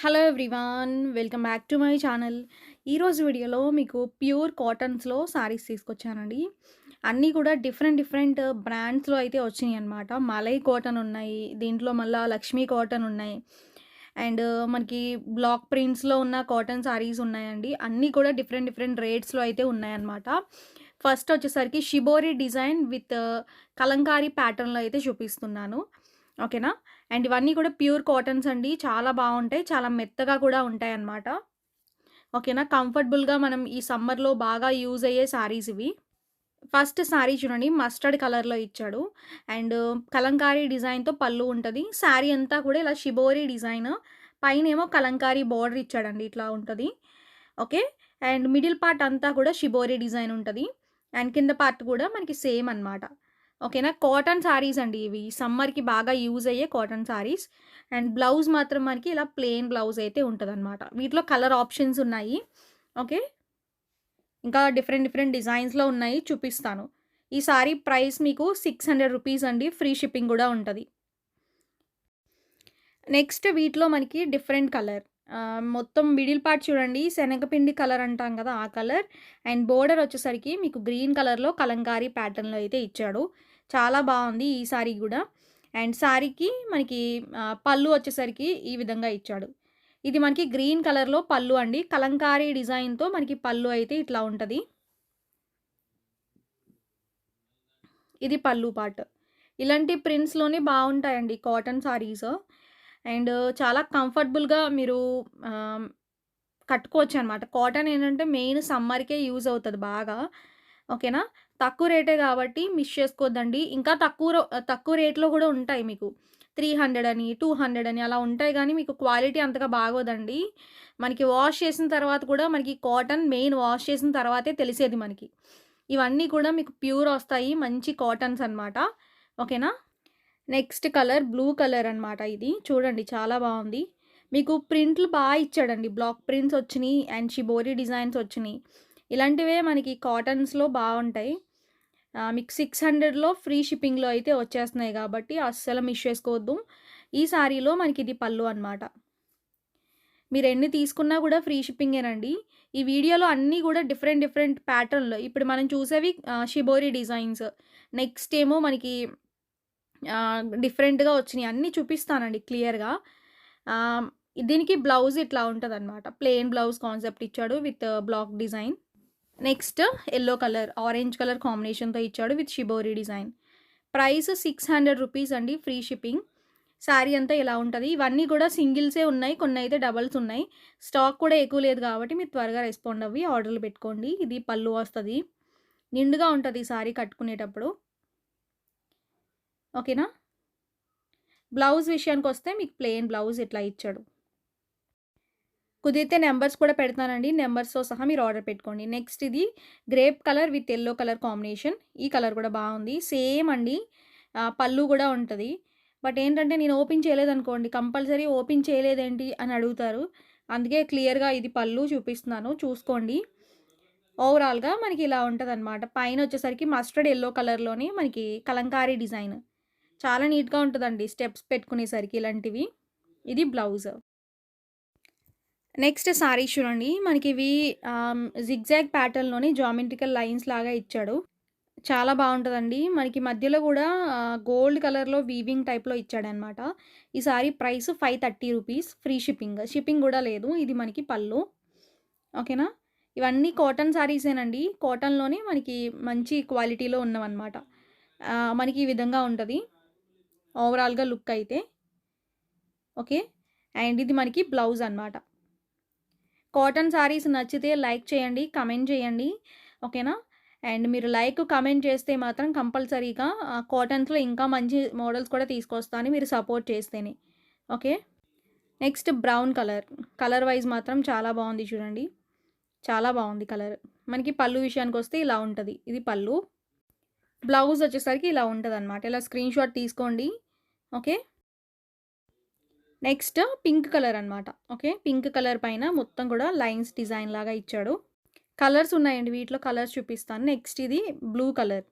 Hello everyone. Welcome back to my channel. ఈరోజు వీడియోలో మీకు ప్యూర్ కాటన్స్‌లో శారీస్ తీసుకొచ్చానండి. అన్నీ కూడా డిఫరెంట్ డిఫరెంట్ బ్రాండ్స్‌లో అయితే వచ్చినాయన్నమాట. మలై కాటన్ ఉన్నాయి. దీంట్లో మళ్ళా లక్ష్మీ కాటన్ ఉన్నాయి. అండ్ మనకి బ్లాక్ ప్రింట్స్‌లో ఉన్న కాటన్ శారీస్ ఉన్నాయండి. అన్నీ కూడా డిఫరెంట్ డిఫరెంట్ రేట్స్‌లో అయితే ఉన్నాయన్నమాట. ఫస్ట్ వచ్చేసరికి షిబోరి డిజైన్ విత్ కలంకారీ ప్యాటర్న్‌లో అయితే చూపిస్తున్నాను. ఓకేనా? అండ్ ఇవన్నీ కూడా ప్యూర్ కాటన్స్ అండి. చాలా బావుంటాయి. చాలా మెత్తగా కూడా ఉంటాయన్నమాట. ఓకేనా? కంఫర్టబుల్‌గా మనం ఈ సమ్మర్‌లో బాగా యూజ్ అయ్యే శారీస్ ఇవి. ఫస్ట్ శారీ చూడండి మస్టర్డ్ కలర్‌లో ఇచ్చాడు. అండ్ కలంకారీ డిజైన్‌తో పళ్ళు ఉంటది. శారీ అంతా కూడా ఇలా షిబోరి డిజైన్. పైనేమో కలంకారీ బోర్డర్ ఇచ్చాడండి. ఇట్లా ఉంటది. ఓకే. అండ్ మిడిల్ పార్ట్ అంతా కూడా షిబోరి డిజైన్ ఉంటది. అండ్ కింద పార్ట్ కూడా మనకి సేమ్ అనమాట. ఓకేనా? కాటన్ శారీస్ అండి ఇవి. సమ్మర్‌కి బాగా యూజ్ అయ్యే కాటన్ శారీస్. అండ్ బ్లౌజ్ మాత్రం మనకి ఇలా ప్లెయిన్ బ్లౌజ్ అయితే ఉంటదనమాట. వీటిలో కలర్ ఆప్షన్స్ ఉన్నాయి. ఓకే. ఇంకా డిఫరెంట్ డిఫరెంట్ డిజైన్స్‌లో ఉన్నాయి చూపిస్తాను. ఈ సారీ ప్రైస్ మీకు 600 రూపీస్ అండి. ఫ్రీ షిప్పింగ్ గూడా ఉంటది. నెక్స్ట్ వీటిలో మనకి డిఫరెంట్ కలర్. మొత్తం మిడిల్ పార్ట్ చూడండి శనగపిండి కలర్ అంటాం కదా! ఆ కలర్. అండ్ బోర్డర్ వచ్చేసరికి మీకు గ్రీన్ కలర్‌లో కలంకారీ ప్యాటర్న్‌లో అయితే ఇచ్చాడు. చాలా బావుంది ఈ సారీ గూడా. అండ్ సారీకి మనకి పళ్ళు వచ్చేసరికి ఈ విధంగా ఇచ్చాడు. ఇది మనకి గ్రీన్ కలర్‌లో పళ్ళు అండి. కలంకారీ డిజైన్‌తో మనకి పళ్ళు అయితే ఇట్లా ఉంటది. ఇది పల్లు పార్ట్. ఇలాంటి ప్రింట్స్‌లోనే బావుంటాయండి కాటన్ సారీస్. అండ్ చాలా కంఫర్టబుల్‌గా మీరు ఆహ్, కట్టుకోవచ్చనమాట. కాటన్ ఏంటంటే మెయిన్ సమ్మర్‌కే యూజ్ అవుతది బాగా. ఓకేనా? తక్కువ రేటే గాబట్టి మిస్ చేసుకోవద్దండి. ఇంకా తక్కువ రేట్‌లో గూడా ఉంటాయి మీకు. 300 అని, 200 అని అలా ఉంటాయి గానీ మీకు క్వాలిటీ అంతగా బాగోదండి. మనకి వాష్ చేసిన తర్వాత కూడా మనకి కాటన్ మెయిన్ వాష్ చేసిన తర్వాతే తెలిసేది మనకి. ఇవన్నీ కూడా మీకు ప్యూర్ ఒస్తాయి. మంచి కాటన్స్ అనమాట. ఓకేనా? నెక్స్ట్ కలర్ బ్లూ కలర్ అనమాట ఇది. చూడండి చాలా బావుంది. మీకు ప్రింట్లు ఇచ్చాడండి. బ్లాక్ ప్రింట్స్ ఒచ్చినియి అండ్ షిబోరి డిజైన్స్ ఒచ్చినియి. ఇలాంటివే మనకి కాటన్స్‌లో బావుంటాయి. మీకు 600లో ఫ్రీ షిప్పింగ్‌లో అయితే వచ్చేస్తున్నాయి గాబట్టి అస్సలు మిస్ చేసుకోవద్దు. ఈ సారీలో మనకిది పళ్ళు అనమాట. మీరెన్ని తీసుకున్నా గూడా ఫ్రీ షిప్పింగేనండి. ఈ వీడియోలో అన్నీ గూడా డిఫరెంట్ డిఫరెంట్ ప్యాటర్న్‌లో ఇప్పుడు మనం చూసేవి షిబోరి డిజైన్స్. నెక్స్ట్ ఏమో మనకి డిఫరెంట్‌గా వచ్చినియి. అన్నీ చూపిస్తానండి క్లియర్‌గా. ఆహ్, దీనికి బ్లౌజ్ ఇట్లా ఉంటదనమాట. ప్లెయిన్ బ్లౌజ్ కాన్సెప్ట్ ఇచ్చాడు with block design. Next yellow colour, orange colour కాంబినేషన్‌తో ఇచ్చాడు with shibori design. Price 600 rupees అండి. Free shipping. శారీ అంతా ఇలా ఉంటది. ఇవన్నీ గూడా సింగిల్సే ఉన్నాయి. కొన్నయితే డబల్స్ ఉన్నాయి. స్టాక్ కూడా ఎక్కువ లేదు గాబట్టి మీరు త్వరగా రెస్పాండ్ అవ్వి ఆర్డర్‌లు పెట్టుకోండి. ఇది పళ్ళు వస్తది. నిండుగా ఉంటది ఈ శారీ కట్టుకునేటప్పుడు. ఓకేనా? బ్లౌజ్ విషయానికొస్తే మీకు ప్లెయిన్ బ్లౌజ్ ఇట్లా ఇచ్చాడు. కుదిరితే నంబర్స్ కూడా పెడతానండి. నంబర్స్‌తో సహా మీరు ఆర్డర్ పెట్టుకోండి. నెక్స్ట్ ఇది grape colour with yellow colour combination. ఈ కలర్ కూడా బావుంది. సేమ్ అండి. పళ్ళు గూడా ఉంటది. బట్ ఏంటంటే నేను ఓపెన్ చేయలేదనుకోండి కంపల్సరీ ఓపెన్ చేయలేదేంటి అని అడుగుతారు. అందుకే క్లియర్‌గా ఇది పళ్ళు చూపిస్తున్నాను చూసుకోండి. ఓవరాల్‌గా మనకి ఇలా ఉంటదనమాట. పైనొచ్చేసరికి మస్టర్డ్ యెల్లో కలర్‌లోని మనకి కలంకారీ డిజైన్. చాలా నీట్‌గా ఉంటదండి స్టెప్స్ పెట్టుకునేసరికి ఇలాంటివి. ఇది బ్లౌజ్. నెక్స్ట్ సారీస్ చూడండి. మనకివి జిగ్‌జాగ్ ప్యాటర్న్‌లోని జామెట్రికల్ లైన్స్ లాగా ఇచ్చాడు. చాలా బావుంటదండి. మనకి మధ్యలో గూడా గోల్డ్ కలర్‌లో వీవింగ్ టైప్‌లో ఇచ్చాడనమాట. ఈ sorry price 530 rupees free shipping. Shipping గూడా లేదు. ఇది మనకి పళ్ళు. ఓకేనా? ఇవన్నీ కాటన్ సారీసేనండి. కాటన్‌లోనే మనకి మంచి క్వాలిటీలో ఉన్నవన్నమాట. మనకి ఈ విధంగా ఉంటది. ఓవరాల్‌గా లుక్ అయితే. ఓకే. అండ్ ఇది మనకి బ్లౌజ్ అనమాట. కాటన్ శారీస్ నచ్చితే లైక్ చేయండి, కమెంట్ చేయండి. ఓకేనా? అండ్ మీరు లైక్, కమెంట్ చేస్తే మాత్రం కంపల్సరీగా కాటన్స్‌లో ఇంకా మంచి మోడల్స్ కూడా తీసుకొస్తా అని మీరు సపోర్ట్ చేస్తేనే. Okay. Next brown colour. Colour wise మాత్రం చాలా బావుంది చూడండి. చాలా బావుంది కలర్. మనకి పళ్ళు విషయానికొస్తే ఇలా ఉంటది. ఇది పళ్ళు. బ్లౌజ్ వచ్చేసరికి ఇలా ఉంటదనమాట. ఇలా స్క్రీన్‌షాట్ తీసుకోండి. ఓకే. నెక్స్ట్ పింక్ కలర్ అనమాట. ఓకే. పింక్ కలర్ పైన మొత్తం కూడా లైన్స్ డిజైన్ లాగా ఇచ్చాడు. కలర్స్ ఉన్నాయండి. వీటిలో కలర్స్ చూపిస్తాను. నెక్స్ట్ ఇది బ్లూ కలర్.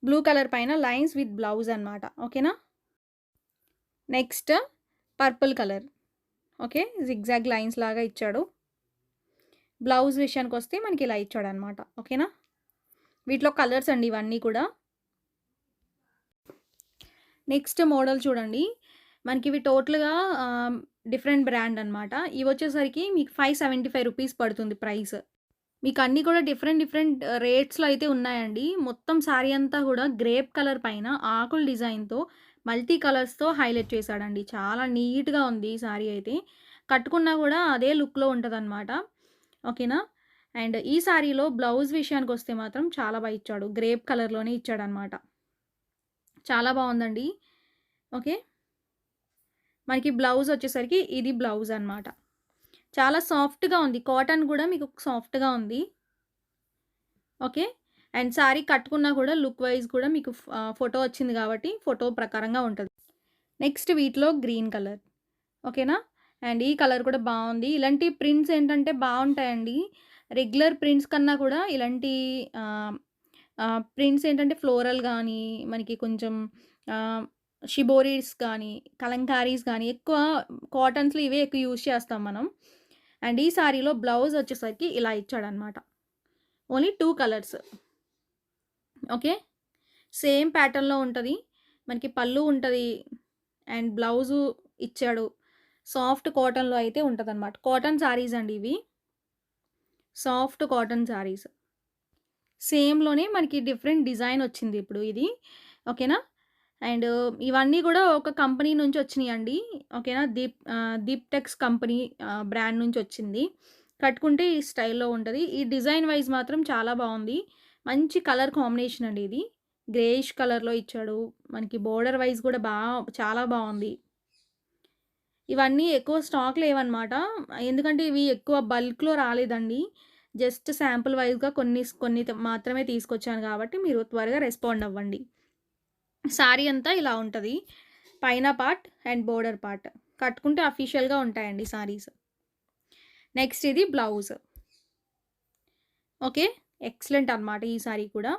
బ్లూ కలర్ పైన లైన్స్ విత్ బ్లౌజ్ అనమాట. ఓకేనా? Next purple colour. Okay. Zigzag lines లాగా ఇచ్చాడు. బ్లౌజ్ విషయానికొస్తే మనకి ఇలా ఇచ్చాడనమాట. ఓకేనా? వీటిలో కలర్స్ అండి ఇవన్నీ కూడా. నెక్స్ట్ మోడల్ చూడండి. మనకివి టోటల్‌గా డిఫరెంట్ బ్రాండ్ అనమాట. ఇవొచ్చేసరికి మీకు రూ. 575 పడుతుంది ప్రైస్. మీకన్నీ కూడా డిఫరెంట్ డిఫరెంట్ రేట్స్‌లో అయితే ఉన్నాయండి. మొత్తం శారీ అంతా గూడా గ్రేప్ కలర్ పైన ఆకుల డిజైన్‌తో మల్టీ కలర్స్‌తో హైలైట్ చేశాడండి. చాలా నీట్‌గా ఉంది ఈ శారీ అయితే. కట్టుకున్నా గూడా అదే లుక్‌లో ఉంటదనమాట. ఓకేనా? అండ్ ఈ శారీలో బ్లౌజ్ విషయానికొస్తే మాత్రం చాలా బా ఇచ్చాడు. గ్రేప్ కలర్‌లోనే ఇచ్చాడనమాట. చాలా బావుందండి. ఓకే. మనకి బ్లౌజ్ వచ్చేసరికి ఇది బ్లౌజ్ అనమాట. చాలా సాఫ్ట్‌గా ఉంది. కాటన్ గూడా మీకు సాఫ్ట్‌గా ఉంది. ఓకే. అండ్ శారీ కట్టుకున్నా కూడా లుక్ వైస్ కూడా మీకు ఫోటో వచ్చింది కాబట్టి ఫోటో ప్రకారంగా ఉంటది. నెక్స్ట్ వీటిలో గ్రీన్ కలర్. ఓకేనా? అండ్ ఈ కలర్ కూడా బావుంది. ఇలాంటి ప్రింట్స్ ఏంటంటే బావుంటాయండి. రెగ్యులర్ ప్రింట్స్ కన్నా కూడా ఇలాంటి ఆహ్, ప్రింట్స్ ఏంటంటే ఫ్లోరల్ గానీ, మనకి కొంచెం ఆహ్, షిబోరీస్ గానీ, కలంకారీస్ గానీ ఎక్కువ కాటన్స్‌లో ఇవే ఎక్కువ యూజ్ చేస్తాం మనం. అండ్ ఈ సారీలో బ్లౌజ్ వచ్చేసరికి ఇలా ఇచ్చాడనమాట. Only 2 colours. ఓకే. సేమ్ ప్యాటర్న్‌లో ఉంటది. మనకి పల్లు ఉంటది. అండ్ బ్లౌజు ఇచ్చాడు. సాఫ్ట్ కాటన్‌లో అయితే ఉంటదనమాట. కాటన్ శారీస్ అండి ఇవి. Soft cotton saris. సేమ్‌లోనే మనకి డిఫరెంట్ డిజైన్ వచ్చింది ఇప్పుడు ఇది. ఓకేనా? అండ్ ఇవన్నీ గూడా ఒక కంపెనీ నుంచి వచ్చినియండి. ఓకేనా? దీప్‌టెక్స్ కంపెనీ బ్రాండ్ నుంచి వచ్చింది. కట్టుకుంటే ఈ స్టైల్‌లో ఉంటది. ఈ డిజైన్ వైస్ మాత్రం చాలా బావుంది. మంచి కలర్ కాంబినేషన్ అండి ఇది. గ్రేయిష్ కలర్‌లో ఇచ్చాడు. మనకి బోర్డర్ వైస్ గూడా చాలా బావుంది. ఇవన్నీ ఎక్కువ స్టాక్ లేవన్నమాట. ఎందుకంటే ఇవి ఎక్కువ బల్క్‌లో రాలేదండి. జస్ట్ శాంపుల్ వైస్‌గా కొన్ని మాత్రమే తీసుకొచ్చాను గాబట్టి మీరు త్వరగా రెస్పాండ్ అవ్వండి. శారీ అంతా ఇలా ఉంటది. పైన పార్ట్ అండ్ బోర్డర్ పార్ట్. కట్టుకుంటే అఫీషియల్‌గా ఉంటాయండి సారీస్. నెక్స్ట్ ఇది బ్లౌజ్. ఓకే. ఎక్సలెంట్ అన్నమాట ఈ సారీ కూడా.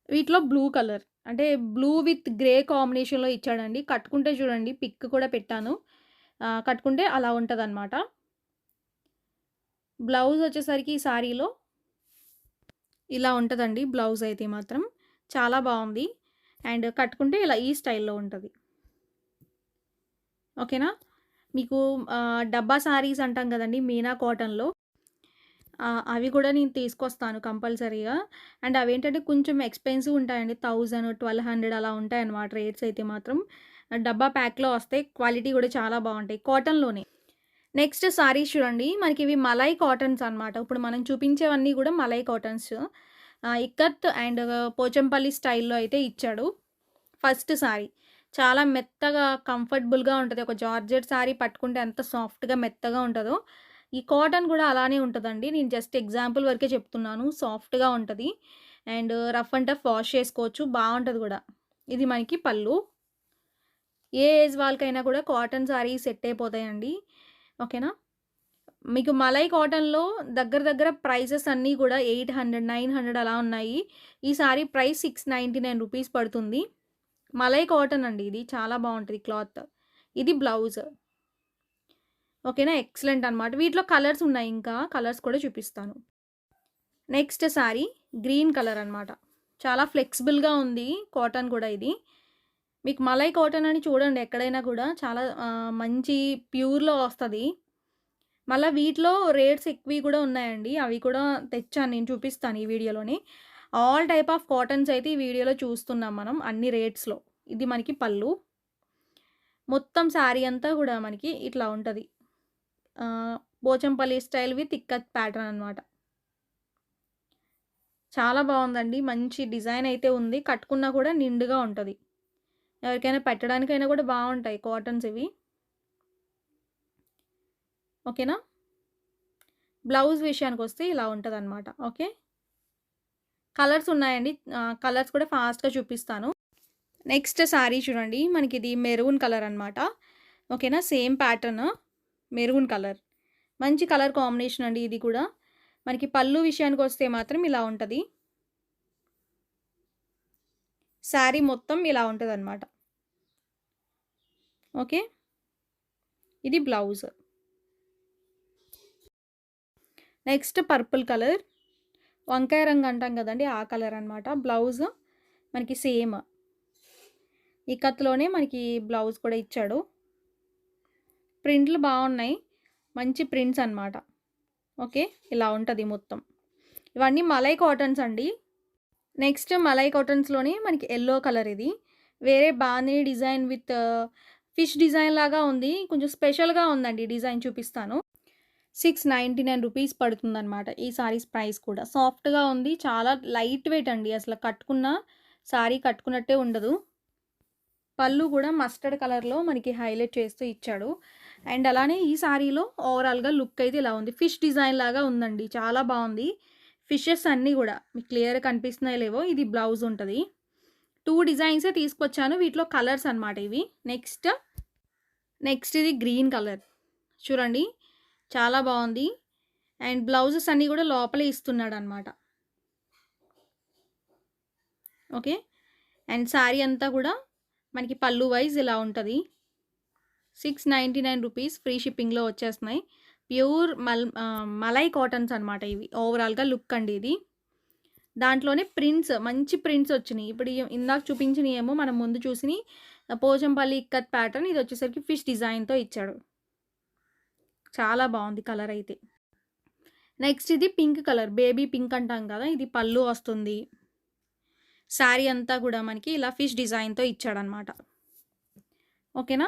వీటిలో బ్లూ కలర్. అంటే బ్లూ విత్ గ్రే కాంబినేషన్‌లో ఇచ్చాడండి. కట్టుకుంటే చూడండి పిక్ కూడా పెట్టాను. కట్టుకుంటే అలా ఉంటదన్నమాట. బ్లౌజ్ వచ్చేసరికి ఈ సారీలో ఇలా ఉంటదండి బ్లౌజ్ అయితే మాత్రం. చాలా బావుంది. అండ్ కట్టుకుంటే ఇలా ఈ స్టైల్‌లో ఉంటది. ఓకేనా? మీకు డబ్బా సారీస్ అంటాం గదండీ! మీనా కాటన్‌లో. అవి కూడా నేను తీసుకొస్తాను కంపల్సరీగా. అండ్ అవేంటంటే కొంచెం ఎక్స్‌పెన్సివ్ ఉంటాయండి. 1000, 1200 అలా ఉంటాయన్నమాట రేట్స్ అయితే మాత్రం. డబ్బా ప్యాక్‌లో వస్తాయి. క్వాలిటీ కూడా చాలా బావుంటాయి. కాటన్‌లోనే. నెక్స్ట్ సారీస్ చూడండి. మనకివి మలై కాటన్స్ అనమాట. ఇప్పుడు మనం చూపించేవన్నీ గూడా మలై కాటన్స్. ఇక్కత్ అండ్ పోచంపల్లి స్టైల్‌లో అయితే ఇచ్చాడు. First sorry. చాలా మెత్తగా, కంఫర్టబుల్‌గా ఉంటది. ఒక జార్జెట్ సారీ పట్టుకుంటే ఎంత సాఫ్ట్‌గా, మెత్తగా ఉంటదో, ఈ కాటన్ గూడా అలానే ఉంటదండి. నేను జస్ట్ ఎగ్జాంపుల్ వరకే చెప్తున్నాను. సాఫ్ట్‌గా ఉంటది. And rough and tough wash చేసుకోవచ్చు. బావుంటది గూడా. ఇది మనకి పళ్ళు. ఏ ఏజ్ వాళ్ళకైనా కూడా కాటన్ సారీ సెట్ అయిపోతాయండి. ఓకేనా? మీకు మలై కాటన్‌లో దగ్గర దగ్గర ప్రైజెస్ అన్నీ కూడా 800, 900 అలా ఉన్నాయి. ఈ సారీ ప్రైస్ రూ. 699 పడుతుంది. మలై కాటన్ అండి ఇది. చాలా బావుంటది క్లాత్. ఇది బ్లౌజ్. ఓకేనా? ఎక్సలెంట్ అనమాట. వీటిలో కలర్స్ ఉన్నాయి ఇంకా. కలర్స్ కూడా చూపిస్తాను. నెక్స్ట్ సారీ గ్రీన్ కలర్ అనమాట. చాలా ఫ్లెక్సిబుల్‌గా ఉంది. కాటన్ కూడా ఇది. మీకు మలై కాటన్ అని చూడండి ఎక్కడైనా కూడా చాలా మంచి ప్యూర్‌లో వస్తది. మళ్ళా వీటిలో రేట్స్ ఎక్కువి కూడా ఉన్నాయండి. అవి కూడా తెచ్చాను నేను చూపిస్తాను ఈ వీడియోలోని. ఆల్ టైప్ ఆఫ్ కాటన్స్ అయితే ఈ వీడియోలో చూస్తున్నాం మనం అన్ని రేట్స్‌లో. ఇది మనకి పళ్ళు. మొత్తం శారీ అంతా గూడా మనకి ఇట్లా ఉంటది. ఆహ్, Pochampally style with ikat pattern అనమాట. చాలా బావుందండి. మంచి డిజైన్ అయితే ఉంది. కట్టుకున్నా కూడా నిండుగా ఉంటది. ఎవరికైనా పెట్టడానికైనా కూడా బావుంటాయి కాటన్స్ ఇవి. ఓకేనా? బ్లౌజ్ విషయానికొస్తే ఇలా ఉంటదనమాట. ఓకే. కలర్స్ ఉన్నాయండి. కలర్స్ కూడా ఫాస్ట్‌గా చూపిస్తాను. నెక్స్ట్ సారీ చూడండి. మనకిది మెరూన్ కలర్ అనమాట. ఓకేనా? Same pattern maroon colour. మంచి కలర్ కాంబినేషన్ అండి ఇది కూడా. మనకి పళ్ళు విషయానికొస్తే మాత్రం ఇలా ఉంటది. శారీ మొత్తం ఇలా ఉంటదనమాట. ఓకే. ఇది బ్లౌజ్. Next purple colour. వంకాయ రంగు అంటాం కదండీ! ఆ కలర్ అనమాట. బ్లౌజ్ మనకి సేమ్. ఇక్కత్‌లోనే మనకి బ్లౌజ్ కూడా ఇచ్చాడు. ప్రింట్లు బావున్నాయి. మంచి ప్రింట్స్ అనమాట. ఓకే. ఇలా ఉంటది మొత్తం. ఇవన్నీ మలై కాటన్స్ అండి. నెక్స్ట్ మలై కాటన్స్‌లోనే మనకి యెల్లో కలర్ ఇది. వేరే bandhani design with fish design లాగా ఉంది. కొంచెం స్పెషల్‌గా ఉందండి డిజైన్ చూపిస్తాను. 699 రూపీస్ పడుతుందనమాట. ఈ సారీస్ ప్రైస్ కూడా. సాఫ్ట్‌గా ఉంది. చాలా లైట్ వెయిట్ అండి. అసల కట్టుకున్న సారీ కట్టుకున్నట్టే ఉండదు. పళ్ళు కూడా మస్టర్డ్ కలర్‌లో మనకి హైలైట్ చేస్తూ ఇచ్చాడు. అండ్ అలానే ఈ సారీలో ఓవరాల్‌గా లుక్ అయితే ఇలా ఉంది. ఫిష్ డిజైన్ లాగా ఉందండి. చాలా బావుంది. ఫిషెస్ అన్నీ గూడా మీకు క్లియర్‌గా కనిపిస్తున్నాయో లేవో ఇది బ్లౌజ్ ఉంటది. 2 డిజైన్సే తీసుకొచ్చాను. వీటిలో కలర్స్ అనమాట ఇవి. నెక్స్ట్ ఇది గ్రీన్ కలర్. చూడండి చాలా బావుంది. అండ్ బ్లౌజెస్ అన్నీ గూడా లోపలే ఇస్తున్నాడనమాట. ఓకే. అండ్ సారీ అంతా గూడా మనకి పళ్ళు వైస్ ఇలా ఉంటది. 699 రూపీస్ ఫ్రీ షిప్పింగ్‌లో వచ్చేస్తున్నాయి. ప్యూర్ మలై కాటన్స్ అనమాట ఇవి. ఓవరాల్‌గా లుక్ అండి ఇది. దాంట్లోనే ప్రింట్స్ మంచి ప్రింట్స్ వచ్చినియి. ఇప్పుడు ఇందాక చూపించినయేమో మనం ముందు చూసినయి పోచంపల్లి ఇక్కత్ ప్యాటర్న్. ఇదొచ్చేసరికి ఫిష్ డిజైన్‌తో ఇచ్చాడు. చాలా బావుంది కలర్ అయితే. నెక్స్ట్ ఇది పింక్ కలర్. బేబీ పింక్ అంటాం కదా! ఇది పళ్ళు వస్తుంది. సారీ అంతా గూడా మనకి ఇలా ఫిష్ డిజైన్‌తో ఇచ్చాడనమాట. ఓకేనా?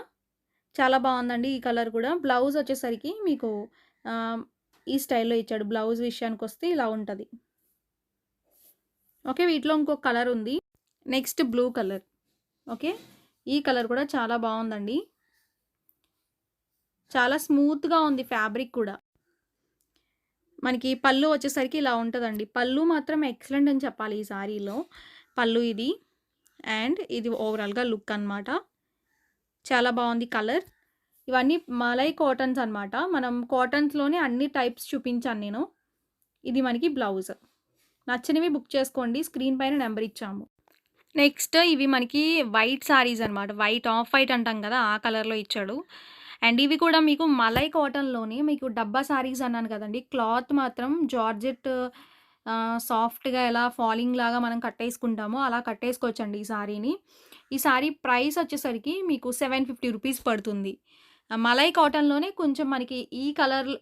చాలా బావుందండి ఈ కలర్ కూడా. బ్లౌజ్ వచ్చేసరికి మీకు ఈ స్టైల్‌లో ఇచ్చాడు. బ్లౌజ్ విషయానికొస్తే ఇలా ఉంటది. ఓకే. వీటిలో ఇంకొక కలర్ ఉంది. Next blue colour. ఓకే. ఈ కలర్ కూడా చాలా బావుందండి. చాలా స్మూత్‌గా ఉంది ఫ్యాబ్రిక్ కూడా. మనకి పళ్ళు వచ్చేసరికి ఇలా ఉంటదండి. పళ్ళు మాత్రం ఎక్సలెంట్ అని చెప్పాలి ఈ సారీలో. పళ్ళు ఇది. అండ్ ఇది ఓవరాల్‌గా లుక్ అనమాట. చాలా బావుంది కలర్. ఇవన్నీ మలై కాటన్స్ అనమాట. మనం కాటన్స్‌లోనే అన్ని టైప్స్ చూపించాను నేను. ఇది మనకి బ్లౌజ్. నచ్చినవి బుక్ చేసుకోండి. స్క్రీన్ పైన నెంబర్ ఇచ్చాము. నెక్స్ట్ ఇవి మనకి వైట్ సారీస్ అనమాట. వైట్ ఆఫ్ వైట్ అంటాం కదా! ఆ కలర్‌లో ఇచ్చాడు. అండ్ ఇవి కూడా మీకు మలై కాటన్‌లోనే మీకు డబ్బా సారీస్ అన్నాను కదండీ! క్లాత్ మాత్రం జార్జెట్ సాఫ్ట్‌గా ఎలా ఫాలింగ్ లాగా మనం కట్టేసుకుంటామో అలా కట్టేసుకోవచ్చండి ఈ సారీని. ఈ సారీ ప్రైస్ వచ్చేసరికి మీకు 750 రూపీస్ పడుతుంది. మలై కాటన్‌లోనే కొంచెం మనకి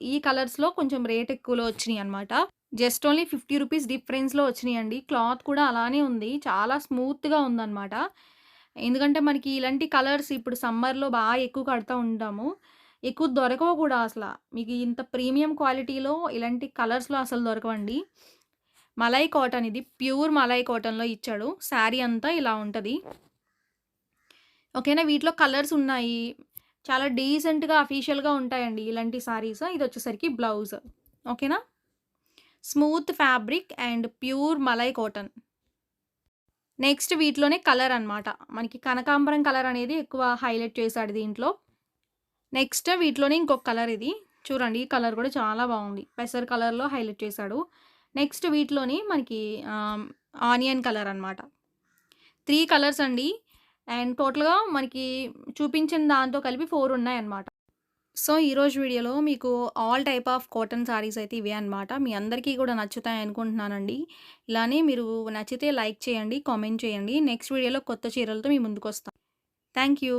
ఈ కలర్స్‌లో కొంచెం రేట్ ఎక్కువలో వచ్చినియనమాట. జస్ట్ ఓన్లీ 50 రూపీస్ డిఫరెన్స్‌లో వచ్చినియండి. క్లాత్ కూడా అలానే ఉంది. చాలా స్మూత్‌గా ఉందనమాట. ఎందుకంటే మనకి ఇలాంటి కలర్స్ ఇప్పుడు సమ్మర్‌లో బాగా ఎక్కువ కడతా ఉంటాము. ఎక్కువ దొరకవు కూడా అసల. మీకు ఇంత ప్రీమియం క్వాలిటీలో ఇలాంటి కలర్స్‌లో అసలు దొరకవండి. మలై కాటన్ ఇది. ప్యూర్ మలై కాటన్‌లో ఇచ్చాడు. శారీ అంతా ఇలా ఉంటది. ఓకేనా? వీటిలో కలర్స్ ఉన్నాయి. చాలా డీసెంట్‌గా, అఫీషియల్‌గా ఉంటాయండి ఇలాంటి సారీస్. ఇదొచ్చేసరికి బ్లౌజ్. ఓకేనా? Smooth fabric and pure malai cotton. Next వీటిలోనే కలర్ అనమాట. మనకి కనకాంబరం కలర్ అనేది ఎక్కువ హైలైట్ చేశాడు దీంట్లో. నెక్స్ట్ వీటిలోనే ఇంకొక కలర్ ఇది. చూడండి ఈ కలర్ కూడా చాలా బావుంది. పెసర్ కలర్‌లో హైలైట్ చేశాడు. నెక్స్ట్ వీటిలోని మనకి ఆనియన్ కలర్ అనమాట. 3 కలర్స్ అండి. అండ్ టోటల్‌గా మనకి చూపించిన దాంతో కలిపి 4 ఉన్నాయన్నమాట. సో, ఈరోజు వీడియోలో మీకు all type of cotton saris అయితే ఇవే అనమాట. మీ అందరికీ కూడా నచ్చుతాయి అనుకుంటున్నానండి. ఇలానే మీరు నచ్చితే లైక్ చేయండి, కామెంట్ చేయండి. నెక్స్ట్ వీడియోలో కొత్త చీరలతో మీ ముందుకొస్తా. Thank you.